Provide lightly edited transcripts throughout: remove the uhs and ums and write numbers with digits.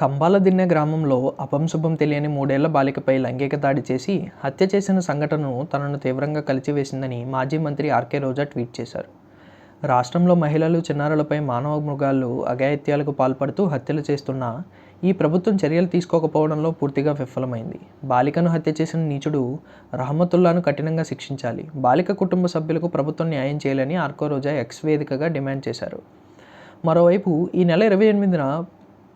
కంబాలదిన్నె గ్రామంలో అభంశుభం తెలియని 3 ఏళ్ల బాలికపై లైంగిక దాడి చేసి హత్య చేసిన సంఘటనను తనను తీవ్రంగా కలిచివేసిందని మాజీ మంత్రి ఆర్కే రోజా ట్వీట్ చేశారు. రాష్ట్రంలో మహిళలు, చిన్నారులపై మానవ మృగాలు అఘాయిత్యాలకు పాల్పడుతూ హత్యలు చేస్తున్నా ఈ ప్రభుత్వం చర్యలు తీసుకోకపోవడంలో పూర్తిగా విఫలమైంది. బాలికను హత్య చేసిన నీచుడు రహమతుల్లాను కఠినంగా శిక్షించాలి. బాలిక కుటుంబ సభ్యులకు ప్రభుత్వం న్యాయం చేయాలని ఆర్కే రోజా ఎక్స్ వేదికగా డిమాండ్ చేశారు. మరోవైపు ఈ నెల 28న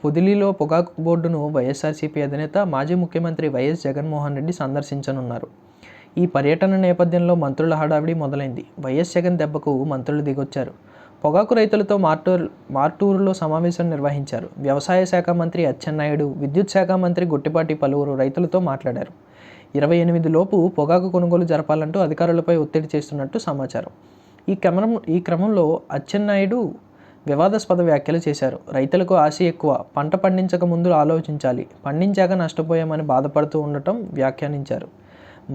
పొదిలిలో పొగాకు బోర్డును వైఎస్ఆర్సీపీ అధినేత, మాజీ ముఖ్యమంత్రి వైఎస్ జగన్మోహన్ రెడ్డి సందర్శించనున్నారు. ఈ పర్యటన నేపథ్యంలో మంత్రుల హడావిడి మొదలైంది. వైఎస్ జగన్ దెబ్బకు మంత్రులు దిగొచ్చారు. పొగాకు రైతులతో మార్టూరులో సమావేశం నిర్వహించారు. వ్యవసాయ శాఖ మంత్రి అచ్చెన్నాయుడు, విద్యుత్ శాఖ మంత్రి గొట్టిపాటి పలువురు రైతులతో మాట్లాడారు. 28 లోపు పొగాకు కొనుగోలు జరపాలంటూ అధికారులపై ఒత్తిడి చేస్తున్నట్టు సమాచారం. ఈ క్రమంలో అచ్చెన్నాయుడు వివాదాస్పద వ్యాఖ్యలు చేశారు. రైతులకు ఆశ ఎక్కువ, పంట పండించక ముందు ఆలోచించాలి, పండించాక నష్టపోయామని బాధపడుతూ ఉండటం వ్యాఖ్యానించారు.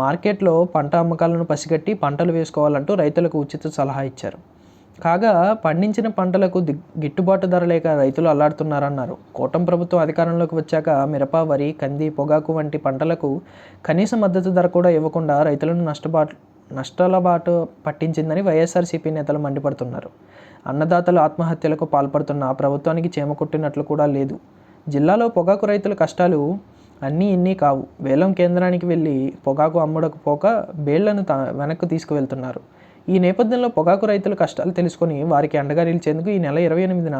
మార్కెట్లో పంట అమ్మకాలను పసిగట్టి పంటలు వేసుకోవాలంటూ రైతులకు ఉచిత సలహా ఇచ్చారు. కాగా పండించిన పంటలకు గిట్టుబాటు ధర లేక రైతులు అల్లాడుతున్నారన్నారు. కూటమి ప్రభుత్వం అధికారంలోకి వచ్చాక మిరప, వరి, కంది, పొగాకు వంటి పంటలకు కనీస మద్దతు ధర కూడా ఇవ్వకుండా రైతులను నష్టాల బాట పట్టించిందని వైఎస్ఆర్సీపీ నేతలు మండిపడుతున్నారు. అన్నదాతలు ఆత్మహత్యలకు పాల్పడుతున్న ప్రభుత్వానికి చీమ కొట్టినట్లు కూడా లేదు. జిల్లాలో పొగాకు రైతుల కష్టాలు అన్నీ ఇన్ని కావు. వేలం కేంద్రానికి వెళ్ళి పొగాకు అమ్ముడకపోక బేళ్లను వెనక్కు తీసుకువెళ్తున్నారు. ఈ నేపథ్యంలో పొగాకు రైతుల కష్టాలు తెలుసుకొని వారికి అండగా నిలిచేందుకు ఈ నెల 28న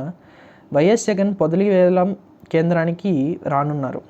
వైఎస్ జగన్ పొదిలి వేలం కేంద్రానికి రానున్నారు.